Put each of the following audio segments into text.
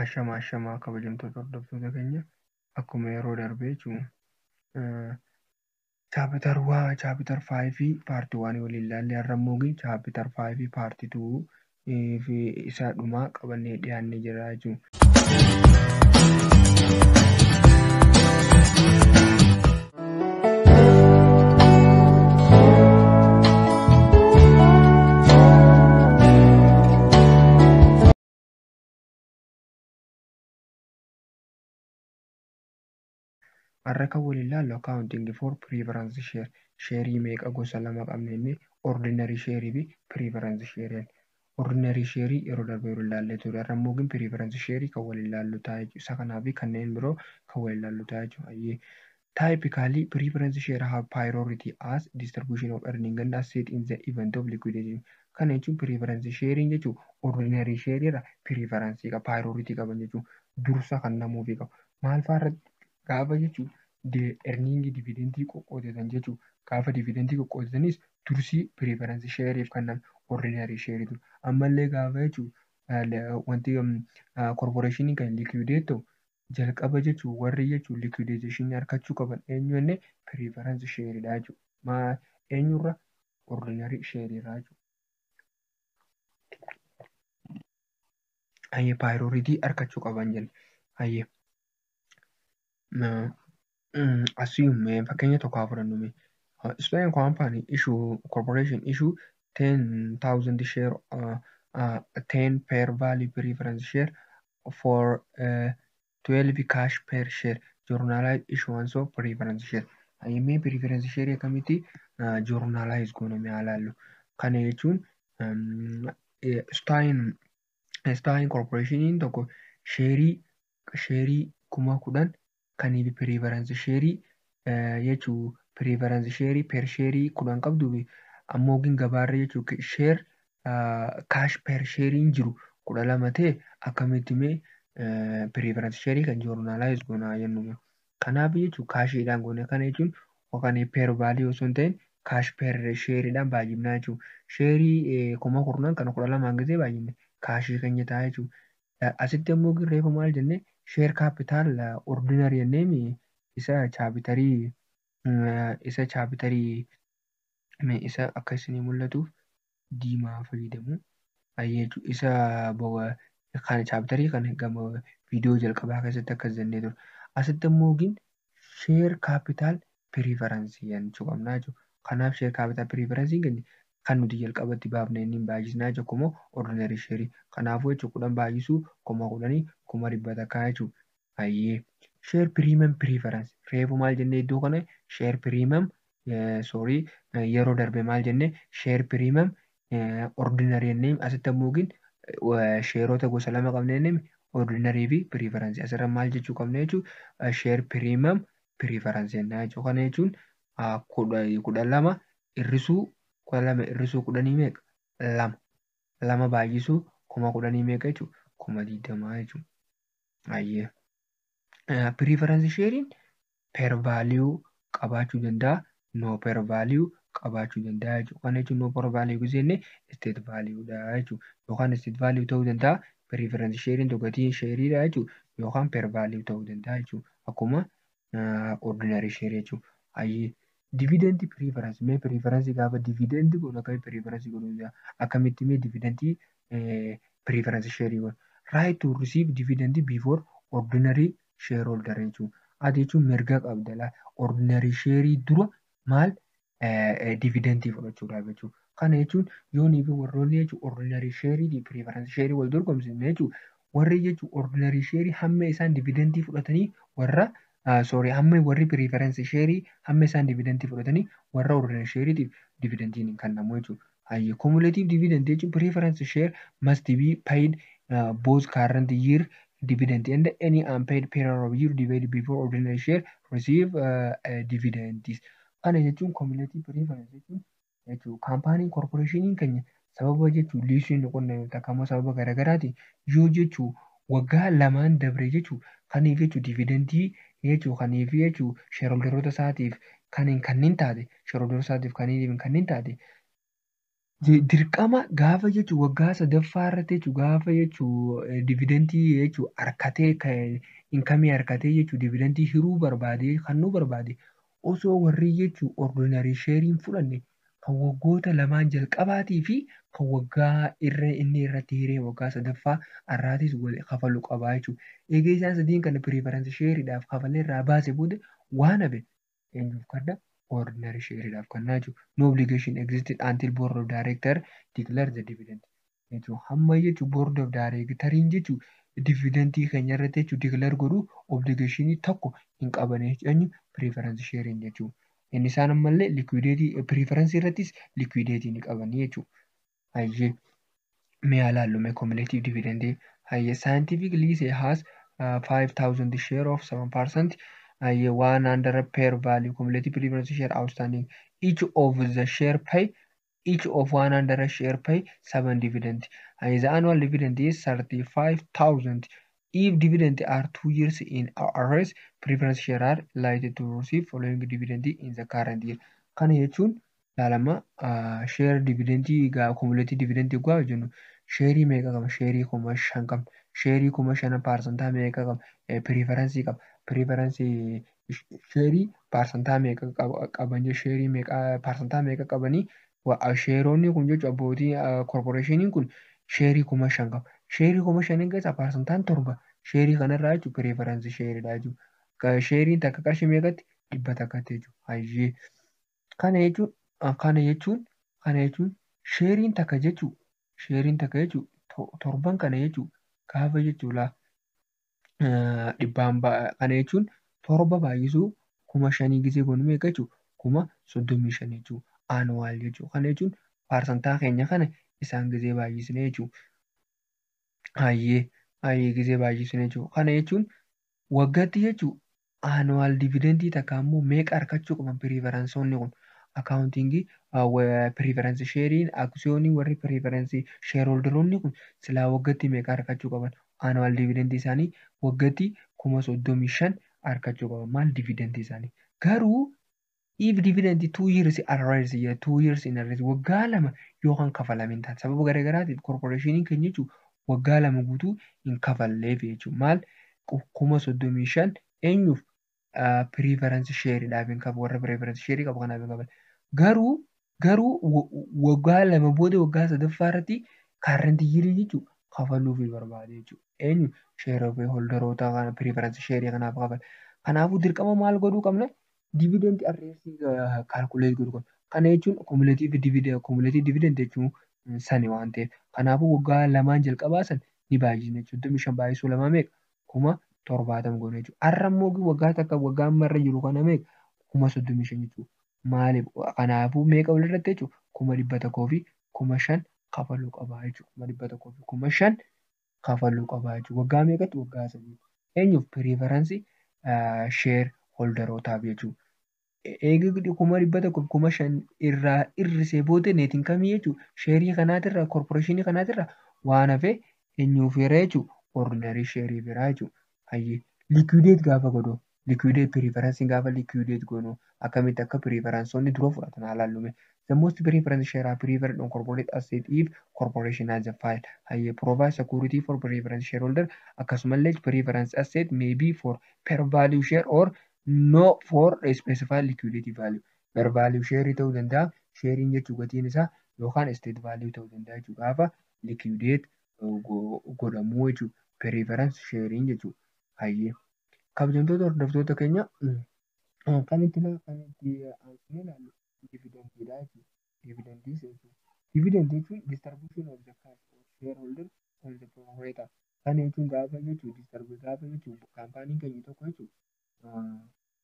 Ashamaa kabajamtoota hordoftoota keenya akkuma yeroo darbee jechuun chaapitar 5 paartii 1 waliin ilaallee har'a immoo chaapitar 5 paartii 2 fi isa dhumaa qabannee dhiyaannee jira jechuudha. Har'a kan waliin ilaallu accounting for preference share sheerii meeqa gosa lama qabnee ordinary sheerii fi preference share. Ordinary sheerii yeroo darbe yeroo ilaallee ture. Har'a immoo preference sheerii kan waliin ilaallu ta'a jechuudha. Isa kanaa fi kanneen biroo kan waliin ilaallu ta'a jechuudha. Typically, preference share have priority as distribution of earning and asset in the event of liquidation. Kana jechuun preference sharing jechuun ordinary share irra preference qaba, priority qaban jechuun dursa kan namuufi qabu. Maal fa'aarratti gaafa jechuun earning dividendii qoqqoodatan jechuun gaafa dividendii qoqqoodatanis dursii preference shareef kan namu ordinary share ture. Ammallee gaafa jechuun wanti corporation kan liquidate ta'u jalqaba jechuun warri jechuun liquidation harkachuu qaban eenyu inni preference share dha jechuudha. Eenyurra ordinary share irraa jechuudha. Hayyee priority harkachuu qaban jenna. Hayyee. Assume fakkeenya tokko haa fudhannu. Spain company issue corporation issue 10,000 share 10 per value preference share for 12 cash per share journalized issuance of preference share. Hayyee preference share akkamitti journalize goonee haa ilaallu. Kana jechuun Spain corporation tokko sheerii 10,000 kaniif preference share jechuun preference share per share 10 qabdu ammoo gabaarra jechuun share cash per share jiru 12 ta'e akkamitti preference share kan journalize goonaa jennu. Kanaaf jechuun kaashiidhaan goone kana jechuun yookaan per value osoo hin ta'in cash per shareedhaan baay'inaa jechuudha. Sheerii 10,000 kana 12 gisee baay'inne kaashii keenya ta'a jechuudha. Asitti immoo reefu maal jennee share capital ordinary jennee isa chaapitarii isa akka isinii mul'atuuf diimaa fayyadamu. Isa kan chaapitarii kan gama viidiyoo jalqabaa keessatti akkas jennee ture. Asitti immoo share capital preference jechuu qabna jechuudha. Kanaaf share capital preference kan nuti jalqabatti baafnee inni baay'isnaa jechuudha immoo ordinary share. Kanaafuu jechuudha 10 baay'isuu 10,000 1,000 takkaa jechuudha. Hayyee. Share premium preference reefu maal jennee iddoo kana share premium yeroo darbe maal jennee share premium ordinary jennee asitti immoo sheerota gosa lama qabnee jennee ordinary fi preference asirra maal jechuu qabna jechuudha share premium preference jennaa jechuudha. Kana jechuun 12 irrisuu 10 meeqa 2 baay'isuu 10,000 meeqa jechuudha 20,000 jechuudha. Hayyee. Preference sharing per value qabaachuu danda'a. No per value qabaachuu danda'a jechuudha. Kana jechuun no per value jennee state value dha jechuudha. Yookaan state value ta'uu danda'a. Preference sharing gatii sheerii dha jechuudha. Yookaan per value ta'uu danda'a jechuudha. Akkuma ordinary share jechuudha. Hayyee. Dividend preference preference gaafa dividend goonu akkamitti preference goonu akkamitti dividend preference share goonu. Right to receive dividend before ordinary shareholder jechuudha. Ati jechuun mirga qabda ordinary share dura maal dividendii fudhachuudhaaf jechuudha. Kana jechuun yoonii fi warroonni jechuun ordinary share fi preference share wal dorgomsine jechuudha. Warri jechuun ordinary share hamma isaan dividendii fudhatanii hamma warri preference share hamma isaan dividendii fudhatanii warra ordinary share dividendiin kan namu jechuudha. Hayyee cumulative dividend jechuun preference share must be paid both current year dividend and any unpaid period of year divided before ordinary share receive dividends. Kana jechuun cumulative preference jechuun kaampaaniin corporation keenya sababa jechuun liisiin qonna takkamoo sababa garaagaraatiin yoo jechuun waggaa lamaan dabre jechuun kaniif jechuun dividendii jechuun kaniif jechuun shareholderoota isaatiif kanneen taate shareholderoota isaatiif kanneen taate Dirqama gaafa jechuun waggaa sadaffaa irratti jechuun gaafa jechuun dividentii jechuun harkatee inkamii harkatee jechuun dividentii hiruu barbaade kannuu barbaade osoo warri jechuun ordinarii sheeriin fudhanne kan waggoota lamaan jalqabaatii fi kan waggaa inni irratti hiree waggaa sadaffaa irraatis kafaluu qabaa jechuudha. Egaa isaan sadiin kana piriifaransi sheeriidhaaf kafalee irraa baase booda waan hafe eenyuuf kadda ordinary sheeriidhaaf kennaa jechuudha. No obligation existed until board of director declare the dividend. Jechuun hamma jechuun board of directoriin jechuun dividentii keenya irratti jechuun declare godhuu obligationii tokko hin qaban jechuun preference sharing jechuudha. Inni isaan ammallee liquidatii preference irrattis liquidatii ni qabanii jechuudha. Hayyee mee ilaallu mee cumulative dividend hayyee scientifically say has 5,000 share of 7%. 100 per value cumulative preference share outstanding. Each of the share pay each of 100 share pay 7 dividend. The annual dividend is 35,000. If dividend are 2 years in arrears, preference share are likely to receive following dividend in the current year. Kana jechuun laalama share dividend cumulative dividend gaa jennu sheerii meeqa qaba? Sheerii 5,000 qaba. Sheerii 5,000 parsantaa meeqa qaba? Preference qaba. Preference sheerii parsantaa meeqa qaban sheerii meeqa parsantaa meeqa qabanii sheeronni kun jechuun abbootii korporeeshiniin kun sheerii 5,000 qaba. Sheerii 5,000 keessaa parsantaan 7 sheerii kanarraa jechuun preference sheeriidha jechuudha. Sheeriin takka qarshii meeqatti? 100 takkatti jechuudha. Hayyee kana jechuun sheeriin takka jechuun torban kana jechuun gaafa jechuudha. Dhibbaan kana jechuun torba baay'isuu 5,000 gisee kun meeqa jechuudha? 35,000 jechuudha. Aanuwaal jechuudha. Kana jechuun parsantaa keenya kana isaan gisee baay'isne jechuudha. Hayyee gisee baay'isne jechuudha. Kana jechuun waggaatti jechuudha. Aanuwaal dividendii takka ammoo meeqa harkachuu qaban piriifaransoonni kun akaawuntingii piriifaransi sheeriin aksiyoonii warri piriifaransi sheerholderoonni kun silaa waggaatti meeqa harkachuu qaban aanuwaal dividendii isaanii waggaatti 35,000 harkachuu qaban maal dividendii isaanii garuu if dividend 2 years arrears 2 years in arrears waggaa lama yookaan kafalamin taate sababa garaagaraatiif korporeeshiniin keenya jechuun waggaa lama guutuu hin kafalleef jechuun maal 35,000 eenyuuf preference sheeriidhaaf hin qabu warra preference sheerii qabu kanaaf hin qaban garuu waggaa lama booda waggaa sadaffaa irratti kaarrenti yirii jechuun kafaluuf barbaade jechuudha eenyu sheerofee holdaroota kana preference sheerii kanaaf qaban kanaafuu dirqama maal godhuu qabna dividend arreesii kaalkuleet godhuu qabna kana jechuun cumulative dividend jechuun sani waan ta'eef kanaafuu waggaa lamaan jalqabaa san ni baay'isne jechuudha 35 baay'isuu lamaa meeqa 70 goone jechuudha. Har'a immoo waggaa takka waggaa ammarra jiru kana meeqa 35 jechuudha. Maaliif kanaafuu meeqa walirratti jechuudha 100,000 fi 5,000 kafaluu qabaa jechuudha. 100,000 fi 5,000 kafaluu qabaa jechuudha. Waggaa meeqatti waggaa sadii. Eenyuuf piriifaransi sheer holdarootaaf jechuudha. Eeguu 100,000 fi 5,000 irraa hir'isee booda neetiin kamii jechuudha. Sheerii kanaatirra korporeeshinii kanaatirra waan hafe eenyuuf hira jechuudha. Ordinarii sheerii biraa jechuudha. Hayyee liquideet gaafa godhu liquideet piriifaransiin gaafa liquideet godhu akkamitti akka piriifaransonni dura fudhatan haa ilaallume. The most preference share are preferred on corporate asset if corporation has a file. Hayyee provide security for preference shareholder akkasumallee preference asset may be for per value share or no for a specified liquidity value. Per value share ta'uu danda'a. Sheeriin jechuun gatiin isaa yookaan estate value ta'uu danda'a jechuudha. Gaafa liquideet godhamuu jechuudha. Preference sharing jechuudha. Hayyee kabajamtoota hordoftoota keenya kan itti aansinee ilaallu dividendiidha jechuudha. Dividend jechuun distribution of the cash of shareholder on the proprietor. Kana jechuun gaafa jechuun kaampaaniin keenya tokko jechuudha.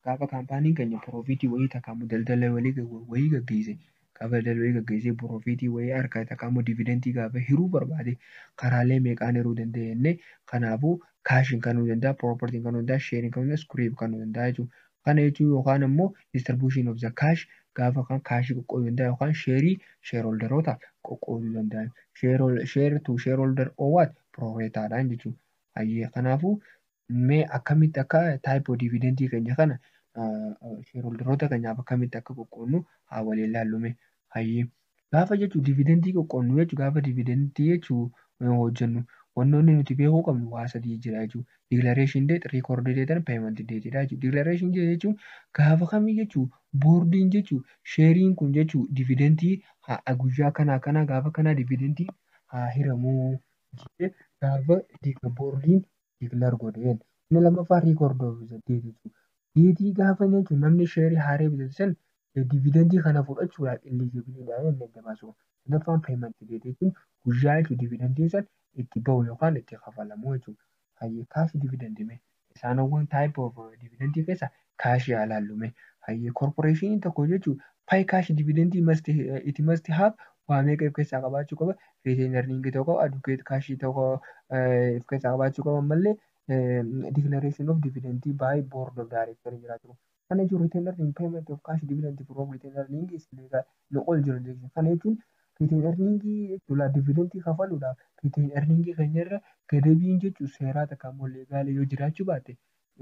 Gaafa kaampaaniin keenya piroofitii wayii takkaammoo daldala wayii gaggeesse gaafa daldala wayii gaggeessee piroofitii wayii harkaa takkaammoo dividendii gaafa hiruu barbaade karaalee meeqaan hiruu danda'a jennee kanaafuu kaashiin kanuu danda'a, propertiin kanuu danda'a, sheeriin kanuu danda'a, skuriip kanuu danda'a jechuudha. Kana jechuun yookaan immoo distribution of the cash gaafa kan kaashii qoqqooduu danda'a yookaan sheerii sheerholderootaaf qoqqooduu danda'a. Share to shareholder or what? Proprietor'dhaan jechuudha. Hayyee kanaafuu mee akkamitti akka taayipoo dividendii keenya kana sheerholderoota keenyaaf akkamitti akka qoqqoodnu haa waliin ilaallume. Hayyee Gaafa jechuun dividendii qoqqoodnu jechuun gaafa dividendii jechuun hojjennu wantoonni nuti beekuu qabnu waa sadii jira jechuudha. Declaration date, record date and payment date dha jechuudha. Declaration date jechuun gaafa kamii jechuun boordiin jechuun sheeriin kun jechuun dividendii guyyaa kanaa gaafa kanaa dividendii haa hiramu jedhee gaafa boordiin declare godheen. Inni lammaffaa record of the date jechuudha. Deetii gaafa jechuun namni sheerii haaree bitatu san dividendii kana fudhachuudhaaf eligibiliidha jennee adda baasu. Sadaffaan payment date jechuun guyyaa jechuun dividendiin san itti bahu yookaan itti kafalamu jechuudha. Hayyee kaashii dividendii isaanowwan type of dividendii keessa kaashii haa ilaallume. Hayyee korporeeshiniin tokko jechuun pay cash dividendii it must have waa meeqa of keessaa qabaachuu qaba. Retain earning tokko adukeet kaashii tokko of keessaa qabaachuu qaba malee declaration of dividend by board of directors jiraachuu qaba. Kana jechuun retain earning payment of cash dividend from retain earning is legal. No all jurisdiction. Kana jechuun retain earning jechuudha dividendii kafaluudhaaf retain earning keenyarra gadabiin jechuun seeraa takka immoo leegaalii yoo jiraachuu baate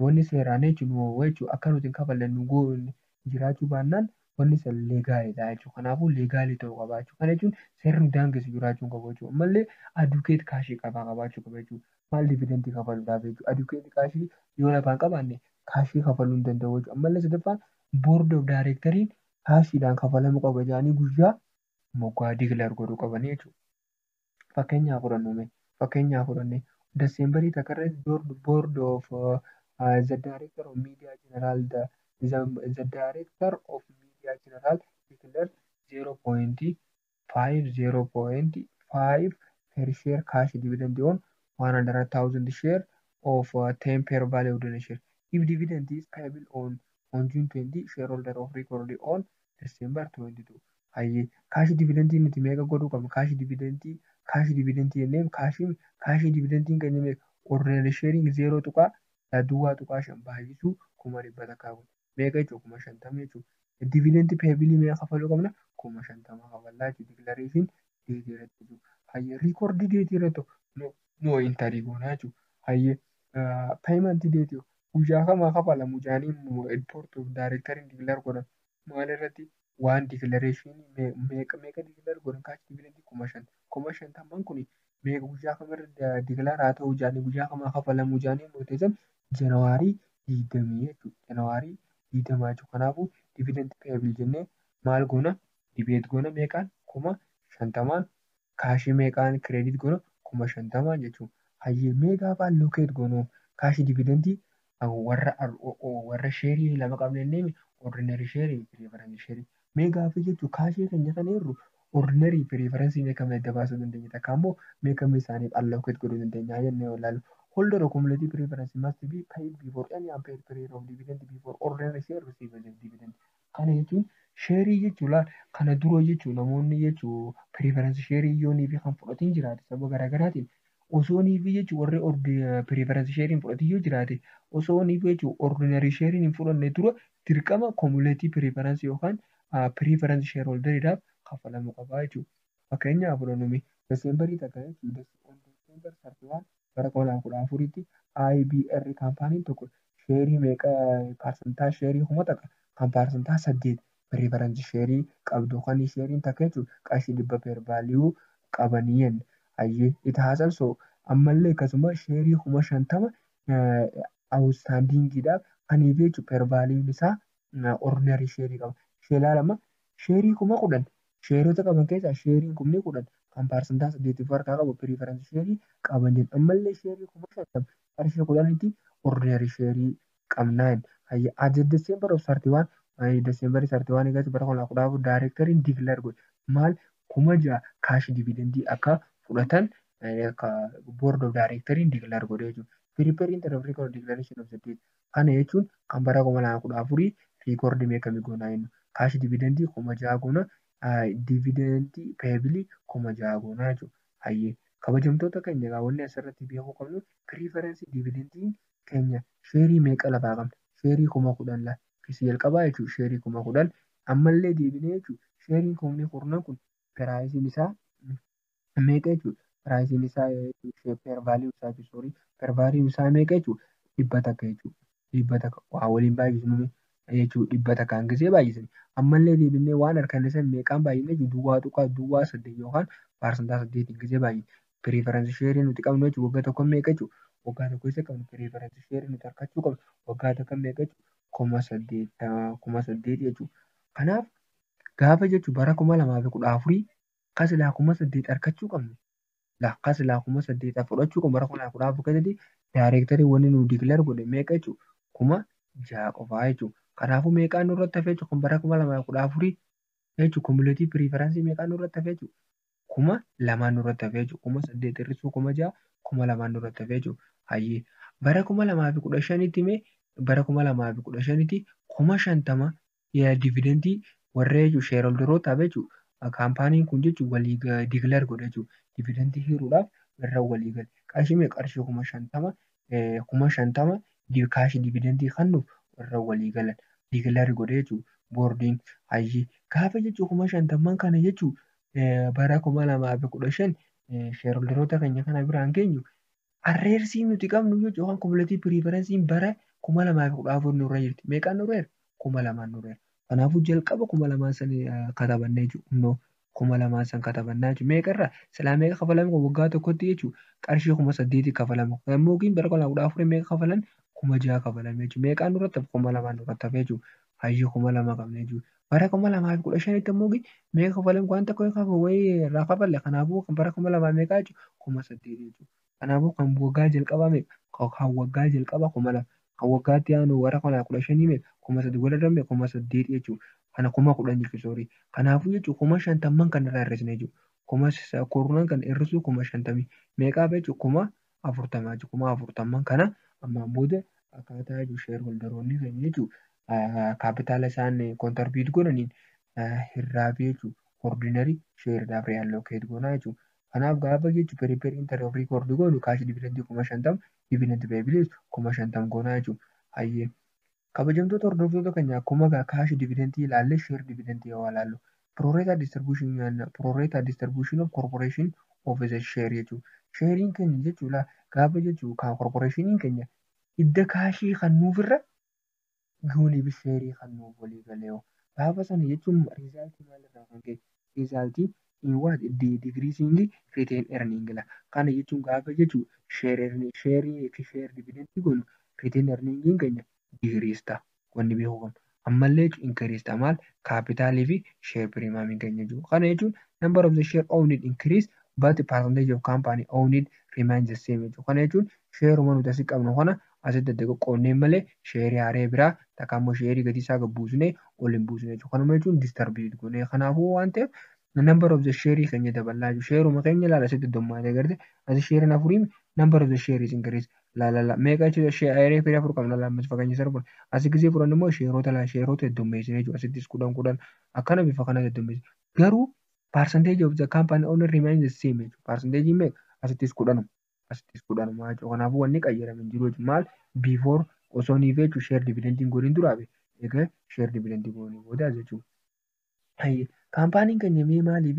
wanni seeraan jechuun akka nuti hin kafalle nu goone jiraachuu baannaan wanni sun leegaalidha jechuudha. Kanaafuu leegaalii ta'uu qaba jechuudha. Kana jechuun seerri daangessu jiraachuu hin qabu jechuudha. Ammallee adukeet kaashii qabaachuu qaba jechuudha. Maal dividendii kafaluudhaaf jechuudha. Adukeet kaashii yoo lafaan qabaanne kaashii kafaluu hin danda'u jechuudha. Ammallee sadaffaan boord of daayireekteriin kaashiidhaan kafalamuu qaba jedhanii guyyaa moggaa digilar godhuu qabanii jechuudha. Fakkeenyaaf fudhannee Desembarii takka irratti board of the director of media general the director of media general declared 0.5 per share cash dividend on 100,000 share of 10 per value of the share. If dividend is payable on June 20, shareholder of record on December 22. Hayyee kaashii dividendii nuti meeqa godhuu qabna? Kaashii dividendii jennee kaashii dividendiin keenya meeqa? Ordinary sharing 0 duwwaa tuqaa 5 baay'isuu 1,100 kaa'u. Meeqa jechuudha? 50,000 jechuudha. Dividendii payabilii meeqa kafaluu qabna? 50,000 kafallaa jechuudha. Declaration deetii irratti jechuudha. Hayyee record deetii irratti no intarii goonaa jechuudha. Hayyee payment deetii guyyaa kamaa kafalamu jedhanii board of directoriin declare godhan maal irratti? Waan declaration meeqa declare godhan kaashii dividendii 5,000. 5,000 kun meeqa guyyaa kamirra declare haa ta'u jedhanii guyyaa kamaa kafalamu jedhanii murteessan Janawaarii 20 jechuudha. Janawaarii 20 jechuudha. Kanaafuu dividend payable jennee maal goona? Dibeet goona meeqaan? 50,000 kaashii meeqaan kireedit goona? 50,000 jechuudha. Hayyee meeqa fa'aa allocate goonu kaashii dividendii warra sheerii lama qabna jennee ordinary sheerii preference sheerii meeqa fi jechuun kaashii keenya kana irru ordinary preference meeqamee adda baasuu dandeenya takka immoo meeqamee isaaniif allocate godhuu dandeenya jennee yoo ilaallu. Holder of cumulative preference must be paid before any unpaid period of dividend before ordinary share receive dividend. Kana jechuun sheerii jechuudha. Kana dura jechuun namoonni jechuun preference sheerii yoonii fi kan fudhatiin jiraate sababa garaagaraatiin osoo niifi jechuun warri preference sheeriin fudhatii yoo jiraate osoo niifi jechuun ordinary sheeriin hin fudhanne dura dirqama cumulative preference yookaan preference shareholderiidhaaf kafalamuu qabaa jechuudha. Fakkeenyaaf fudhannume Desembarii takka jechuudha. Desembar 31 bara 2014tti IBR kaampaaniin tokko sheerii meeqa paarsantaa sheerii kuma takka kan paarsantaa 8 preference sheerii qabdu kan sheeriin takka jechuudha qarshii 100 per value qabanii jenna. Hayyee it haasal so ammallee akkasuma sheerii 50,000 outstandingiidhaaf kaniif jechuudha per value isaa ordinary sheerii qaba. Sheelaa lama sheerii 10,000 sheerota qaban keessaa sheeriin 10,000 kan paarsantaa 8 harkaa qabu preference sheerii qaban jedha. Ammallee sheerii 50,000 qarshii 10tti ordinary sheerii qabnaan. Hayyee as December of 31 December 31 eegas bara 2014 directoriin declare godhe maal 6,000 kaash dividendii akka fudhatan board of directoriin declare godhe jechuudha. Prepare interim record declaration of the date. Kana jechuun kan bara 2014 record meeqami goonaa jennu. Kaash dividendii 6,000 goona. Dividendii payabilii 6,000 goonaa jechuudha. Hayyee kabajamtoota keenya raawwanni asirratti beekuu qabnu preference dividendiin keenya sheerii meeqa lafaa qabna. Sheerii 10,000 la. Kisi jalqabaa jechuudha sheerii 10,000 ammallee deebinee jechuudha. Sheeriin 10,000 kun piraayisiin isaa meeqa jechuudha. Piraayisiin isaa per value isaa jechuudha. Per value isaa meeqa jechuudha. 100 takka jechuudha. 100 takka waa waliin baay'isnu jechuudha dhibba takkaan gisee baay'isanii. Ammallee deebinee waan harkaan isaa meeqaan baay'inee duwwaa tuqaa duwwaa 8 yookaan parsantaa 8 gisee baay'ee. Piriiferensi sheerii nuti qabnu jechuudha waggaa tokko meeqa jechuudha. Waggaa tokko keessa qabnu piriiferensi sheerii nuti harkachuu qabnu waggaa tokko meeqa jechuudha. 8,000 jechuudha. Kanaaf gaafa jechuun bara 2014 kasilaa 8,000 harkachuu qabnu. Kasilaa 8,000 fudhachuu qabnu bara 2014 keessatti daayireektarii wanni nu dikileer godhe meeqa jechuudha. 6,000 qofaa jechuudha. Kanaafuu meeqaan nurratti hafee jechuudha kun bara 2014 jechuudha kumuleetii piriiferansii meeqaan nurratti hafee jechuudha. 2,000 nurratti hafee jechuudha. 8,000 hir'isuu 6,000 2,000 nurratti hafee jechuudha. Hayyee bara 2015 mee bara 2015 50,000 dividendii warra jechuudha sheerolderootaaf jechuudha. Kaampaaniin kun jechuudha walii dikileer godhe jechuudha. Dividendii hiruudhaaf irra walii gale. Qarshii meeqa qarshii 50,000 kaashii dividendii kennuuf irra walii galan dikileer godhe jechuudha. Boordiin hayyee gaafa jechuudha 50,000 kana jechuudha bara 2015 sheerolderoota keenya kana biraan geenyu arreersii nuti qabnu jechuudha kumuleetii piriiferensiin bara 2014 nurra jirti. Meeqaan nurra jira? 2,000 nurra jira. Kanaafuu jalqaba 2,000 sana katabannee jechuudha. 2,000 sana katabannaa jechuudha. Meeqarraa silaa meeqa kafalame waggaa tokkotti jechuudha qarshii 8,000 kafalama. Yommuu bara 2014 meeqa kafalan 6,000 kafalame jechuudha. Meeqaan nurratti hafe 2,000 nurratti hafe jechuudha. Hayyee 2,000 qabne jechuudha. Bara 2015 immoo meeqa kafalame waan tokko wayii irraa kafalle kanaafuu bara 2,000 meeqa jechuudha 8,000 jechuudha. Kanaafuu kan waggaa jalqabaa meeqa? Kan waggaa jalqabaa 2,000. Kan waggaatti aanu bara 2015 meeqa? 8,000 wal irra meeqa? 8,000 jechuudha. Kana 10,000 jechuudha soorii. Kanaafuu jechuudha 50,000 kan irraa hir'isne jechuudha. Kurnan kan hir'isuu 50,000 meeqaa jechuudha 40,000 jechuudha. 40,000 kana ammaan booda akkaataa jechuudha sheerholderoonni keenya jechuudha kaapitaala isaan kontarbiit godhaniin hirraafii jechuudha. Ordinarii sheeridhaaf reeyaalookeet goonaa jechuudha. Kanaaf gaafa jechuudha piriipeer intarneet riikoordii goonu kaashii dividendii 50,000 dividendii beebilees 50,000 goonaa jechuudha. Hayyee kabajamtoota hordoftoota keenya akkuma kaashii dividendii ilaalle sheer dividendii yoo ilaallu prorata distribution of corporation of the share jechuudha. Sheeriin keenya jechuudha gaafa jechuudha corporationiin keenya idda kaashii kan nuufirra gooniif sheerii kan nuuf walii galee gaafa sana jechuun riizaaltii maalirraa kan ka'e riizaaltii digiriisiingii riiteen erniingila. Kana jechuun gaafa jechuudha sheer dividendii goonu riiteen erniingiin keenya digiriis ta'a wanni beeku qabnu. Ammallee inkiriis ta'a maal kaapitaalii fi sheer piriimaamiin keenya jiru. Kana jechuun number of the share owned increase but the percentage of company owned remains the same jechuudha. Kana jechuun sheeruma nuti asii qabnu kana asitti adda qoonnee malee sheerii haaree biraa takka immoo sheerii gatii isaa gabbuusnee ol hin buusne jechuudha. Kanuma jechuun distarbiit goonee kanaafuu waan ta'eef number of the sheerii keenya dabalaa jiru. Sheeruma keenya ilaala asitti hedduummaatee garte asii sheeriin afurii number of the sheeries increase laalala meeqa jechuudha sheerii firii afur qabna lammas fakkeenya sarbuun asii gisee furan immoo sheerota hedduummeessine jechuudha asittis 10 akkana bifa kana hedduummeessine garuu percentage of the company owner remains the same jechuudha. Percentage meeqa asittis 10 jechuudha. Kanaafuu wanni qayyarame hin jiru jechuudha. Maal before osoo niif jechuudha sheer dividendiin gooniin duraabe egaa sheer dividendii goonii booda jechuudha. Kaampaaniin keenya mee maaliif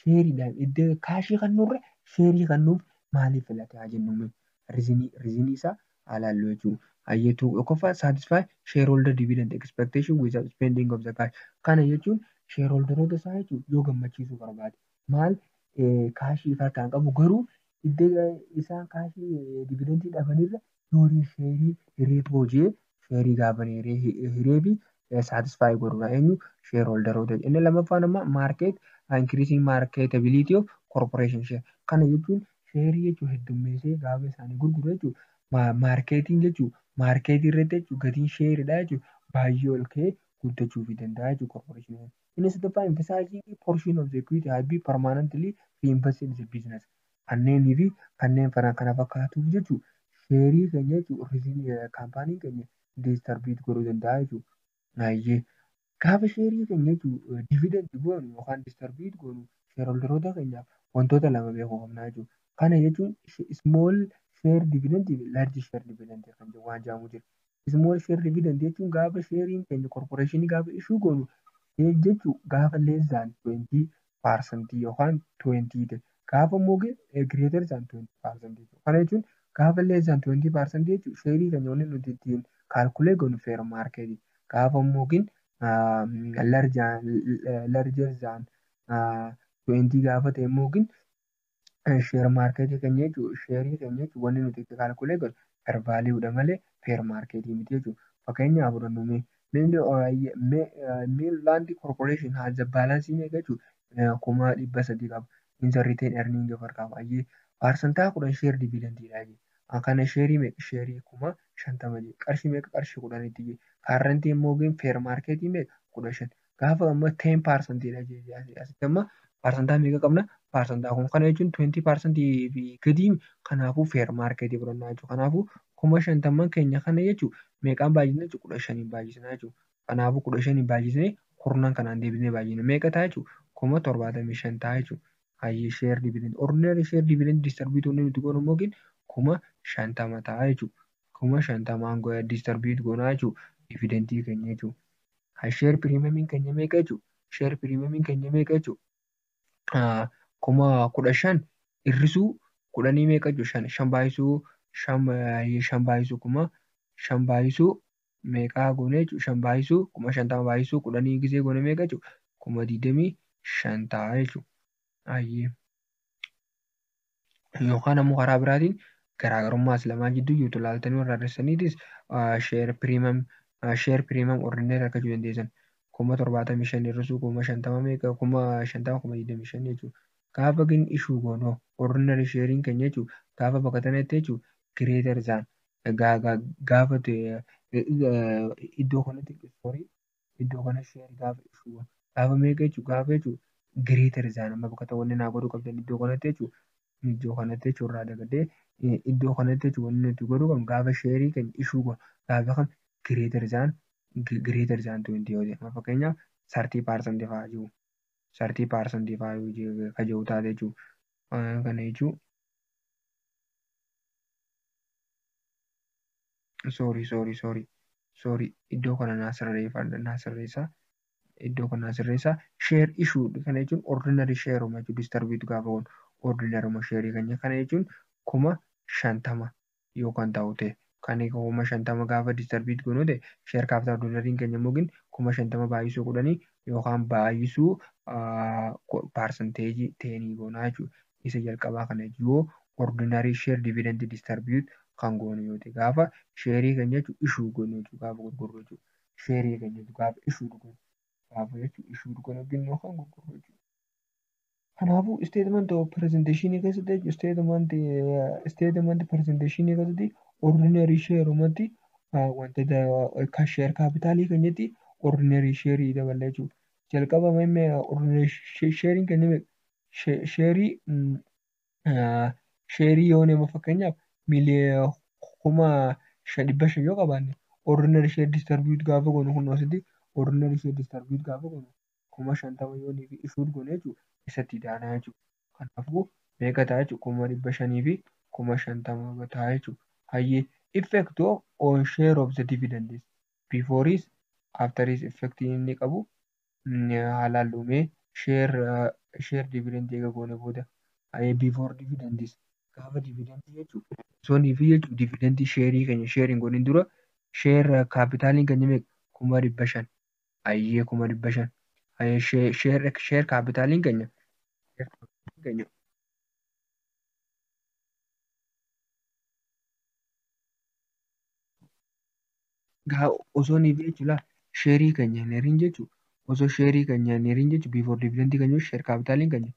sheeriidhaan iddoo kaashii kan nurre sheerii kan nuuf maaliif filataa jennu rizinii isaa haalaallu jechuudha. Hayyeetu qofa satisfy shareholder dividend expectation without spending of the cash. Kana jechuun shareholderoota isaa jechuudha yoo gammachiisuu barbaade maal kaashii ifaa ta'an qabu garuu iddoo isaan kaashii dividendii dhabanirra yoorii sheerii hiree boojee sheerii gaafanii hiree fi satisfy godhudha eenyu shareholderoota. Inni lammaffaan amma market increasing marketability of corporation share. Kana jechuun sheerii jechuun heddummeessee gaafa isaanii gurguru jechuudha. Maarkeetiin jechuudha maarkeetii irratti jechuudha gatiin sheeridhaa jechuudha baay'ee ol ka'ee guddachuu fi danda'a jechuudha corporation. Inni sadaffaa emphasizing portion of the equity have been permanently reinvested in the business. Kanneenii fi kanneen kana fakkaatuuf jechuudha sheerii keenya jechuudha kaampaaniin keenya distarbiit godhuu danda'a jechuudha. Baay'ee gaafa sheerii keenya jechuudha dividend goonu yookaan distarbiit goonu sheerholderoota keenyaaf wantoota lama beekuu qabna jechuudha. Kana jechuun small share dividend fi large share dividend kan waan jedhamu jira. Small share dividend jechuun gaafa sheeriin keenya corporation gaafa ishuu goonu jechuun gaafa less than 20% yookaan 20 ta'e gaafa immoo greater than 20%. Kana jechuun gaafa less than 20% jechuun sheerii keenya wanni nuti ittiin kaalkulee goonu fair market. Gaafa immoo larger than 20 gaafa ta'e immoo sheer maarkeetii keenya jechuun sheerii keenya jechuun wanni nuti itti kaalkulee godhu per vaaliiwudha malee per maarkeetii miti jechuudha. Fakkeenyaaf fudhannu Midland Corporation has a balance meeqa jechuudha 300,000 qaba. Means retain earning of qaba. Parsantaa 10 sheer dividendiidha. Kana sheerii meeqa sheerii 50,000 qarshii meeqa qarshii 10 kaarrantii immoo per maarkeetii meeqa 15 gaafa amma 10% asitti amma parsantaa meeqa qabna parsantaa kun kana jechuun 20% fi gadi kanaafuu fair maarkeetii fudhannaa jechuudha. Kanaafuu 50,000 keenya kana jechuun meeqaan baay'isna jechuudha 15 baay'isna jechuudha. Kanaafuu 15 baay'isnee kurnan kanaan deebisnee baay'isna meeqa ta'a jechuudha 75,000 ta'a jechuudha. Hayyee sheer dividend ordinary sheer dividend distribuute nuti goonu immoo 50 ta'a jechuudha. 50 distribuute goonaa jechuudha dividendii keenya jechuudha. Sheer piriimiyomiin keenya meeqa jechuudha? Sheer piriimiyomiin keenya meeqa jechuudha? 15,000 hir'isuu 10 meeqa jechuudha? 5 baay'isuu meeqaa goone jechuudha? 5 baay'isuu 50 baay'isuu 10 gisee goone meeqa jechuudha? 25,000 ta'a jechuudha. Hayyee. Yookaan ammoo karaa biraatiin garaagarummaa as lamaan jidduu yoo ilaaltanii warra adreessaniitis sheer piriimiyam ordinary argachuu dandeessan. 75,000 hir'isuu 50,000 meeqa 50,000 jechuudha. Gaafa ishuu goonu ordinary sheeriin keenya jechuudha. Gaafa bakka tanatti jechuudha greater than gaafa iddoo kanatti iddoo kana sheerii gaafa ishuu gaafa meeqa jechuudha gaafa jechuudha greater than amma bakka ta'u naa godhuu qabdan iddoo kanatti jechuudha. Iddoo kanatti jechuudha irraa dagadee iddoo kanatti jechuudha wanni nuti godhuu qabnu gaafa sheerii keenya ishuu goonu gaafa kam greater than 20 yoo ta'e fakkeenyaaf 30% fa'aa jiru 30% fa'aa kaja'u taate jechuudha. Kana jechuun sorry iddoo kana naa sirreessaa iddoo kana naa sirreessaa sheer ishuu kana jechuun ordinary sheeruma jechuudha distribuute gaafa goonu ordinary sheerii keenya kana jechuun 50,000 yookaan ta'u ta'e. Kan 50,000 gaafa distribuute goonuu ta'e sheer kaapital ordinariin keenya immoo 50,000 baay'isuu 10 yookaan baay'isuu parsanteejii 10 goonaa jechuudha. Isa jalqabaa kana yoo ordinary sheer dividend distribuute kan goonu yoo ta'e gaafa sheerii keenya jechuudha ishuu goonu jechuudha gaafa gurgurru jechuudha. Sheerii keenya gaafa ishuu goonu gaafa jechuudha ishuu goonu yookaan gurgurru jechuudha. Kanaafuu isteetmentii pirezenteeshinii keessatti isteetmentii pirezenteeshinii keessatti ordinary sheerumatti wantoota sheer kaapitaalii keenyatti ordinary sheerii dabala jechuudha. Jalqaba ordinary sheeriin keenya sheerii yoo nama fakkeenyaaf 500,000 yoo qabaanne ordinary sheer distribuute gaafa goonu kun asitti ordinary sheer distribuute gaafa goonu 50,000 yoo ishuu goone jechuudha. Isatti daanaa jechuudha. Kanaafuu meeqa ta'a jechuudha 500,000 fi 50,000 ta'a jechuudha. Hayyee effect on share of the dividends before is after is effect inni qabu haalaalluumee share dividend eega goone booda hayyee before dividends gaafa dividendii jechuudha. Sonii fi jechuudha dividendii sheerii keenya sheeriin gooniin dura sheer kaapitaaliin keenya meeqa 500,000 hayyee 500,000 sheer kaapitaaliin keenya osoo ni jechuudha sheerii keenya hiriin jechuudha osoo sheerii keenya hiriin jechuudha before dividendii keenya sheer kaapitaaliin keenya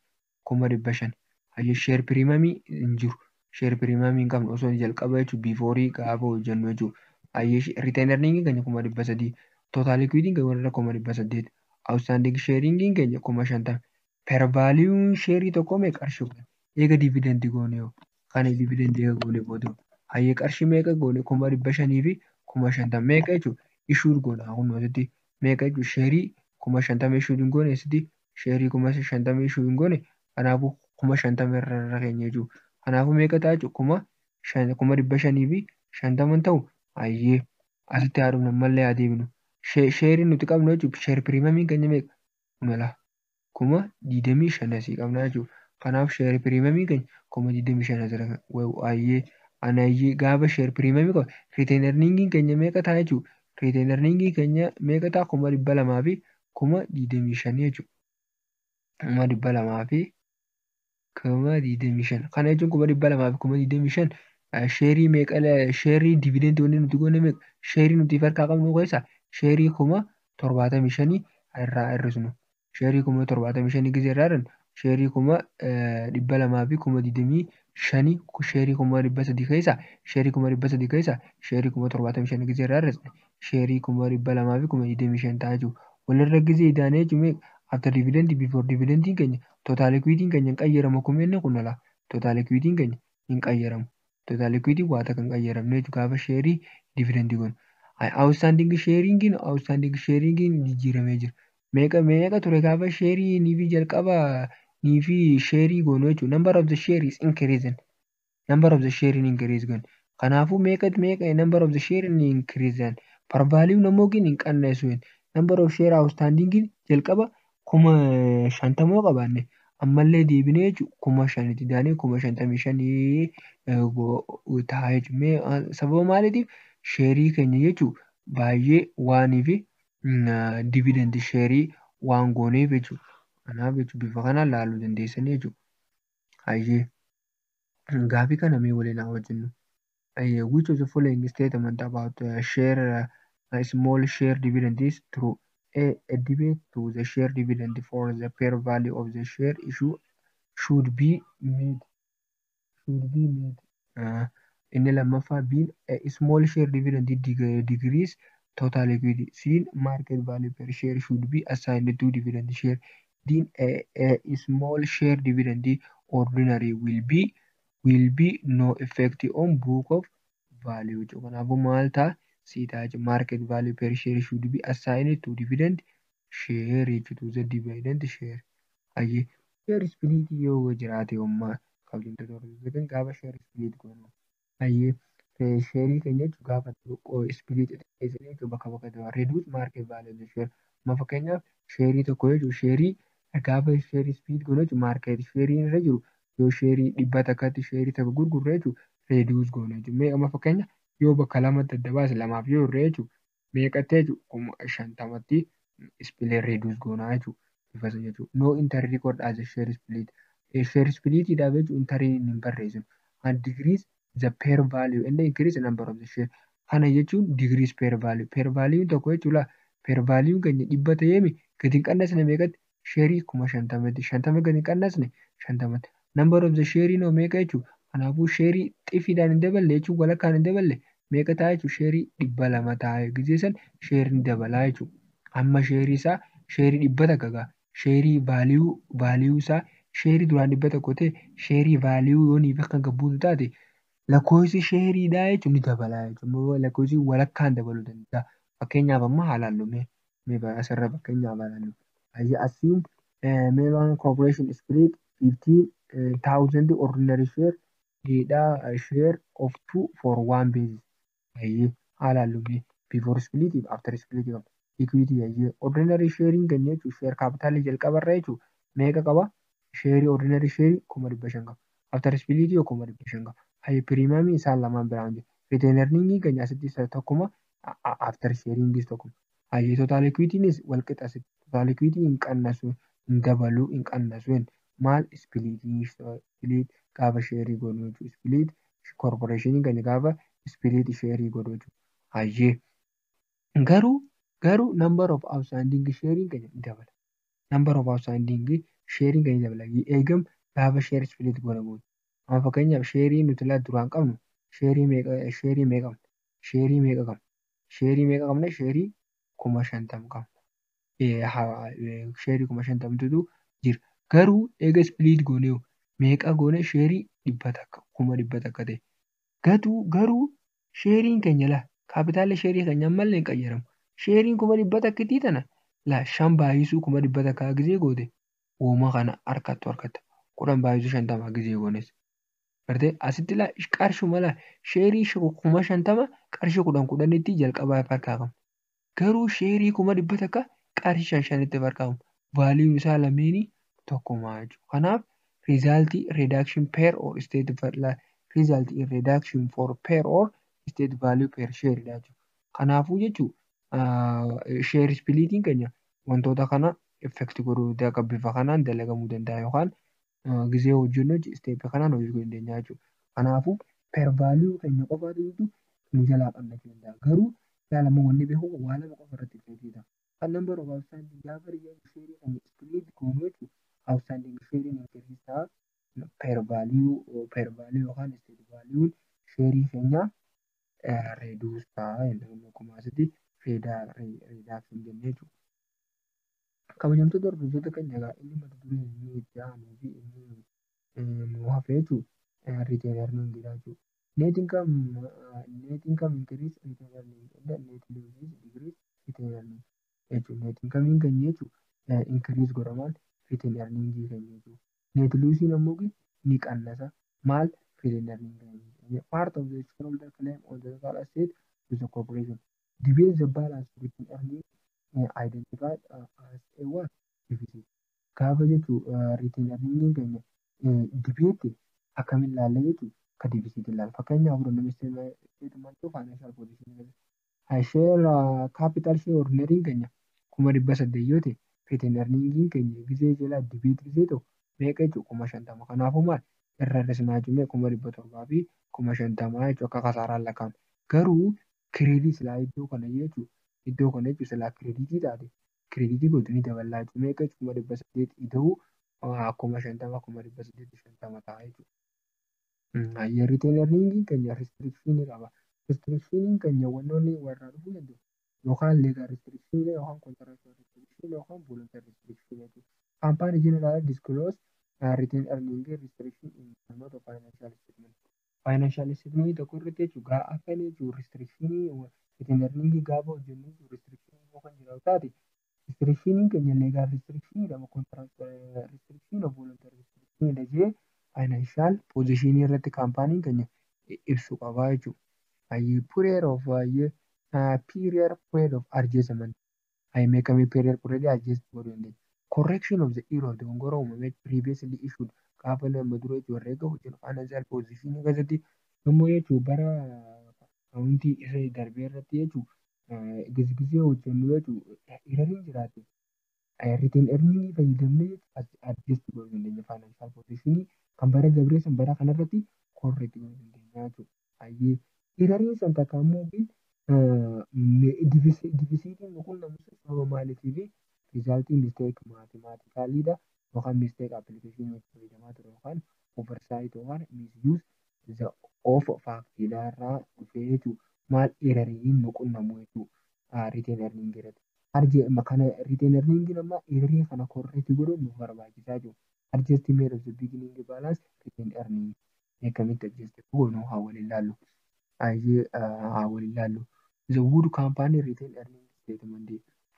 500,000 hayyee sheer piriimamii hin jiru sheer piriimamii hin qabnu osoo jalqaba jechuudha before gaafa hojjennu jechuudha. Hayyee retain earning keenya 300,000 total liquidity keenya 800 outstanding sharing keenya 50,000 per value sheerii tokko meeqa qarshii goone eega dividendii goone yoo kan dividendii eega goone booda hayyee qarshii meeqa goone 500,000 fi 50,000 meeqa jechuudha ishuu goona kun asitti meeqa jechuudha sheerii 50,000 ishuu hin goone asitti sheerii 50,000 ishuu hin goone kanaafuu 50,000 irra keenya jechuudha. Kanaafuu meeqa ta'a jechuudha 500,000 fi 50 ta'u hayyee asitti haadhumna mallee adeemnu. Sheeriin nuti qabnu jechuudha sheer piriimamiin keenya meeqa 25,000 asii qabna jechuudha. Kanaaf sheer piriimamii keenya 25,000 hayyee anayyee gaafa sheer piriimamii qabu retain earning keenya meeqa ta'a jechuudha Retained earningii keenya meeqa ta'a? 200,000 fi 25,000 jechuudha. 200,000 fi 25,000. Kana jechuun 200,000 fi 25,000 sheerii meeqa sheerii dividendii wanni nuti goone meeqa? Sheerii nuti harkaa qabnu keessaa sheerii 75,000 irraa hir'isnu. Sheerii 75,000 gisee irraa hir'isnu sheerii 200,000 fi 25,000 sheerii 300,000 keessaa sheerii 300,000 keessaa sheerii 75,000 gisee irraa hir'isne sheerii 200,000 fi 25,000 ta'a jechuudha. Walirra gisee idaanee jechuun meeqa? After dividend before dividendiin keenya total equity'n keenya hin qayyaramu akkuma inni kun ala total equity'n keenya hin qayyaramu. Total equity waata kan qayyaramne jechuudha gaafa sheerii dividendii goonu. Outstanding sharingin jijjiiramee jira. Meeqa ture gaafa sheerii niifi jalqaba niifi sheerii goonu jechuudha. Number of the share is increasing. Number of the share in increase goon. Kanaafuu meeqa number of the share in increase per value namookin hin qanneessu. Number of share outstanding jalqaba 50,000 qabaanne ammallee deebinee jechuudha 5,000 idaanee 55,000 ta'a jechuudha. Sababa maaliitiif sheerii keenya jechuudha baay'ee waanii fi dividend sheerii waan gooneef jechuudha. Kanaaf jechuudha bifa kanaan ilaaluu dandeessanii jechuudha. Hayyee gaafii kana mee waliin haa hojjennu. Which of the following statement about small share dividend is true? A debate to the share dividend for the fair value of the share issue should be made. Inni lammaffaa B a small share dividend decrease total equity. C market value per share should be assigned to dividend share. D a small share dividend ordinary will be no effect on book of value. Kanaafuu maal ta'a? C ta'a market value per share should be assigned to dividend share to the dividend share. Hayyee share split yoo jiraate hommaa qabdiin torban gaafa share split goonu. Hayyee sheerii keenya jechuun gaafa split ta'ee bakka bakka reduce market value of the share. Fakkeenyaaf sheerii tokko jechuun sheerii gaafa sheerii split goonu jechuun market sheerii irra jiru yoo sheerii 100 takkatti sheerii tokko gurgurre jechuun reduce goona jechuudha. Meeqa fakkeenya yoo bakka lamatti adda baase lamaaf yoo hirree jechuudha meeqatti jechuudha 50tti split reduce goona jechuudha. Bifa sana jechuudha. No entry record as a share split. Share split dhaaf jechuudha entry hin barreessinu. And decrease the pair value and increase the number of the share. Kana jechuun decrease pair value. Pair value tokko jechuudha. Pair value keenya 100 ta'eemi gadi hin qannasne meeqatti? Sheerii 50,000tti. 50 gadi hin qannasne 50tti. Number of the share noo meeqa jechuudha. Kanaafuu sheerii xifiidhaan hin daballe jechuun walakkaan hin daballe meeqa ta'a jechuudha sheerii 200 ta'a gisee san sheeriin dabalaa jechuudha. Amma sheerii isaa sheerii 100 gagaa sheerii vaaliyuu isaa sheerii duraan 100 ta'e sheerii vaaliyuu yoo niif akka gabbuutu taate lakkoofsi sheeriidhaa jechuun ni dabalaa jechuudha. Lakkoofsi walakkaan dabaluu danda'a. Fakkeenyaaf amma haalaallu mee asirra fakkeenyaaf haalaallu. Assume Melon Corporation split 15,000 ordinary share of 2 for 1 basis. Haalaallu before split after split equity ordinary sharing keenya jechuun share capital jalqabarra jechuun meeqa qaba? Sheerii ordinary sheerii 500 qaba. After split 500 qaba. Premium isaan lamaan biraan jiru. Retained earnings keenya asitti isa tokkuma after sharing tokkuma. Total equitynis wal qixa asitti. Total equity hin qannasu hin dabalu hin qannasu maal split gaafa sheerii godhu jechuudha. Split corporation keenya gaafa split sheerii godhu jechuudha. Hayyee garuu number of outstanding sharing keenya ni dabala. Number of outstanding sharing keenya dabala. Eegam gaafa share split godhamu. Amma fakkeenyaaf sheerii nuti duraan qabnu sheerii meeqa qabna? Sheerii meeqa qabna? Sheerii 50,000 qabna. Sheerii 50,000tu jira. Garuu eega split goonee meeqa goone sheerii 100 takka ta'e. Garuu sheeriin keenya kaapitaala sheerii keenya ammallee hin qayyaramu. Sheeriin 100 takkitii tana 5 baay'isuu 100 takkaa gisee goote uuma kana harkattu 10 baay'isuu 50 gisee goones. Asitti qarshuma sheerii 50,000 qarshii 10,000tti jalqabaa harkaa qabna. Garuu sheerii 100 takka qarshii 5,5tti harkaa qabna. Vaaliyuun isaa lameenii tokkuma jechuudha. Kanaaf result reduction per or state result in reduction for per or state value per share jechuudha. Kanaafuu jechuudha sheer ispiliitiin keenya wantoota kana effekti godhuu akka bifa kanaan dalagamuu danda'a yookaan gizee hojjennu isteeppii kanaan hojjechuu dandeenya jechuudha. Kanaafuu pervaaliyuu keenya qofaatu nu jalaa qabachuu danda'a. Garuu ilaalamuu wanni beeku waa lama qofa irratti hojjeta. Kan number of outstanding gaafa sheerii kan ispiliit goonu jechuudha. Outstanding sheeriin increase pervaaliyuu yookaan isteet vaaliyuun sheerii keenyaa reduus ta'a akkuma asitti reedaakshin jennee jechuudha. Kabajamtoota hordoftoota keenya egaa inni mata dureen inni itti aanuu fi inni nu hafe jechuudha riiteen earningidha jechuudha. Net income increase return earning net losses decrease return earning jechuudha. Net income keenya jechuudha increase godhamaan return earning keenya jechuudha. Net losiin ammoo ni qannasa maal return earning keenya. Part of the shareholder claim on the total asset to the corporation debates the balance between earning identified as a what deficit. Gaafa jechuun return earning keenya dibeete akkamiin ilaalla jechuun ka deficit ilaalla. Fakkeenyaaf fudhannoo statement of financial position share capital share ordinary keenya 800 yoo ta'e return earning keenya gizee jalaa dibeet gizee ta'u meeqa jechuun 50,000. Kanaafuu maal irra hir'isinaa jechuun 700 fi 50,000 jechuun akka kasaaraan lakkaa'amu. Garuu kireedii silaa iddoo kana jechuun iddoo kana jechuun silaa kireeditii taate kireeditii gootu ni dabalaa jechuudha. Meeqa jechuun 800 ida'uu 50,000 ta'a jechuudha. Return earning keenya restrictionii qaba. Restrictioniin keenya wantoonni warraa dhufuu danda'u yookaan legal restriction yookaan contractual restriction yookaan voluntary restriction jechuudha. Company general disclose return earning restriction in terms of financial statement. Financial statement tokko irratti jechuudha akka inni jiru restrictionii return earning gaafa hojjennu restriction kan jiraatu taate restrictionii keenya legal restriction jedhama contractual restriction voluntary restriction jedhee financial position irratti kaampaaniin keenya ibsu qabaa jechuudha. Period of adjustment. Meeqamii period adjust godhuu dandeenya. Correction of the error dogongora uumamee previously issued gaafa nama dura jechuudha herreega hojjennu financial position keessatti yommuu jechuudha bara akaawuntii isa darbee irratti jechuudha gizgizee hojjennu jechuudha erariin jiraate return earning fayyadamnee adjust godhuu dandeenya financial position kan bara dabree san bara kanarratti correct godhuu dandeenya jechuudha. Erariin san takka ammoo divisiitiin kun namoota sababa maaliitii fi rizaaltii misteek maatimaatikaaliidha yookaan misteek appilikeeshinii fayyadamaa ture yookaan oversight yookaan misuse the of faaktiidhaa irraa dhufee jechuudha. Maal erariin nu qunnamu jechuudha return earning irratti. Kana return earning amma erarii kana correct godhuun nu barbaachisaa jechuudha. Adjustment of the beginning balance return earning akkamitti adjust goonu haa waliin ilaallu. Haa waliin ilaallu. The Wood Company return earning statement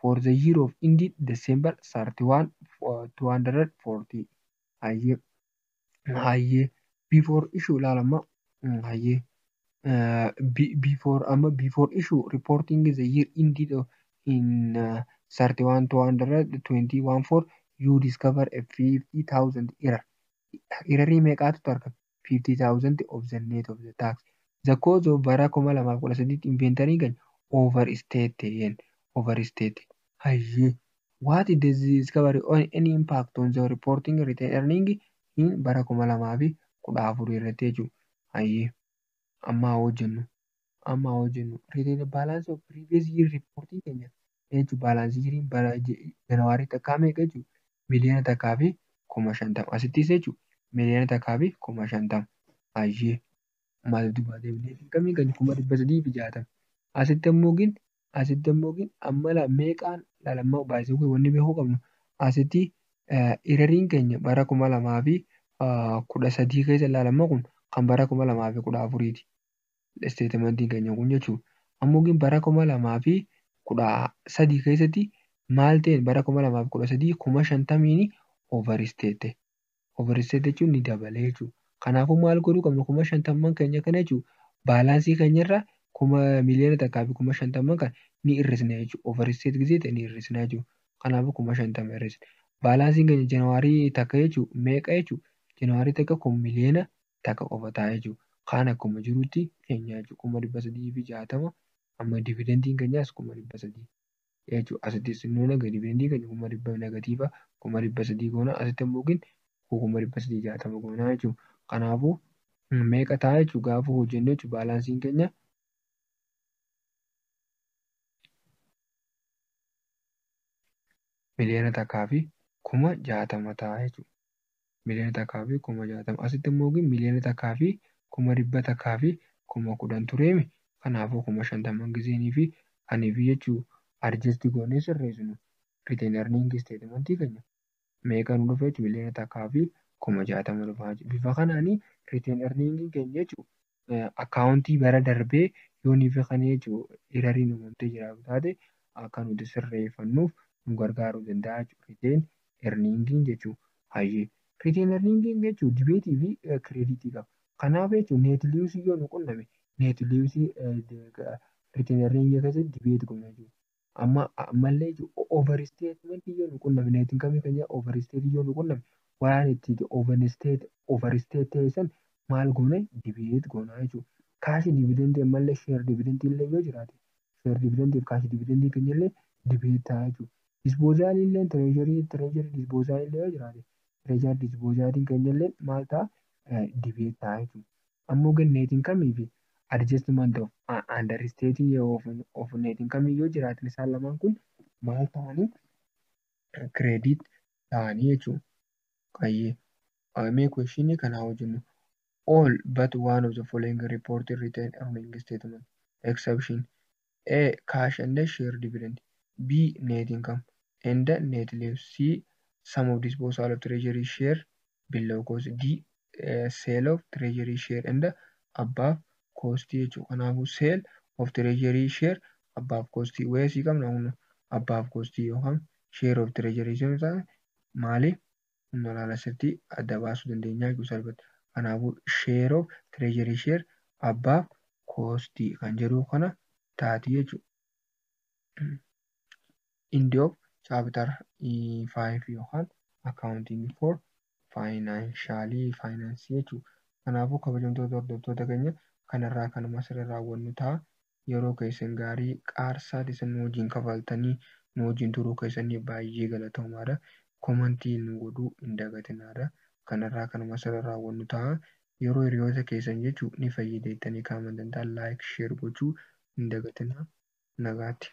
for the year of ended December 31, 240. Before issue ilaalama. Before issue reporting the year ended in 31, 221 for you discover a 50,000 error. Errorii meeqaatu argama? 50,000 of the net of the tax. The cause of bara 2013 inventory keenya overstated. What is the discovery on any impact on the reporting return earning in bara 2014 irratti jechuudha. Amma hojjennu return balance of previous year reporting keenya jechuudha balance yeariin bara janawaarii takkaa meeqa jechuudha miliyoona takkaa fi 50,000 asittis jechuudha miliyoona takkaa fi 50,000. Maal dubbate kamii kan 360. Asitti ammoo amma meeqaan laalammaa baay'isee wanni beekuu qabnu asitti erariin keenya bara 2013 keessa laalammaa kun kan bara 2014ti. Isteetimentiin keenya kun jechuudha. Ammoo bara 2013 keessatti maal ta'een bara 2013 50,000 overstate. Overstate jechuun ni dabalee jechuudha. Kanaafuu maal godhuu qabna 50,000 keenya kana jechuudha. Baalaansii keenyarra miliyoona takkaa fi 50,000 kan ni hir'isna jechuudha. Overstate gizee ta'e ni hir'isna jechuudha. Kanaafuu 50,000 hir'isna. Baalaansiin keenya janawaarii takka jechuudha meeqa jechuudha. Janawaarii takka kun miliyoona takka qofa ta'a jechuudha. Kaan akkuma jirutti keenya jechuudha 360 amma dividendiin keenyaas 300. jechuudha. Asitti sinnoo dividendii keenya 100,000 negatiiva 300,000 goona. Asitti immoo 360 goona jechuudha. Kanaafuu meeqa ta'a jechuudha gaafa hojjennu jechuudha baalaansiin keenya miliyoona takkaa fi 60,000 ta'a jechuudha. Miliyoona takkaa fi 60,000. Asitti immoo miliyoona takkaa fi 100,000 fi 10,000 tureemi. Kanaafuu 50,000 giseenii fi aniif jechuudha adjesti goonee sirreessinu. Retain earning statementii keenya meeqa nu dhufe jechuudha miliyoona takkaa fi 60,000 dhufaa jechuudha. Bifa kanaanii retain earning keenya jechuudha akkaawuntii bara darbee yoo ni beekanii jechuudha hirariin uumamtee jiraatu taate akka nuti sirreeffannuuf nu gargaaruu danda'a jechuudha. Retain earning jechuudha. Hayyee. Retain earning jechuun dibeetii fi kireeditii qaba. Kanaaf jechuun neetiliiwusii yoo nu qunname neetiliiwusii retain earning keessatti dibeet goona jechuudha. Ammallee overstatement yoo nu qunname neetiin kamii keenya overstate yoo nu qunname waan itti overstate ta'e san maal goona dibeet goona jechuudha. Kaashii dividendii ammallee sheer dividendii illee yoo jiraate sheer dividendii fi kaashii dividendii keenya illee dibeet ta'a jechuudha. Dispoozaalii illee tireejarii dispoozaalii illee yoo jiraate tireejarii dispoozaalii keenya illee maal ta'a dibeet ta'a jechuudha. Ammoo neetiin kamii fi adjustment of understating of neetiin kamii yoo jiraatan isaan lamaan kun maal ta'anii kireedit ta'anii jechuudha. Mee questionii kanaa hojjennu. All but one of the following reported retain earning statement. Exception. A. Cash and share dividend. B. Net income and net leave. C. Sum of disposal of treasury share below cost. D. Sale of treasury share and above cost jechuudha. Kanaafuu sale of treasury share above cost. Weesii qabna humna above cost yookaan share of treasury share maali? Humna laala sirtii adda baasuu dandeenya jechuudha salphatti. Kanaafuu share of treasury share above cost kan jedhu kana taati jechuudha. End of chapter 5 yookaan accounting for financial finance jechuudha. Kanaafuu kabajamtoota hordoftoota keenya kanarraa kanuma asirra raawwannu ta'a. Yeroo keessan gaarii qaarsaa isin wajjin kafaltanii nu wajjin turuu keessanii baay'ee galatoomaadha. Komantii nu godhuu hin dagatinaadha. Kanarraa kanuma asirra raawwannu ta'a. Yeroo hiriyoota keessan jechuun ni fayyadattanii kaa'amuu danda'a. Laayik sheer gochuu hin dagatinaa. Nagaatti.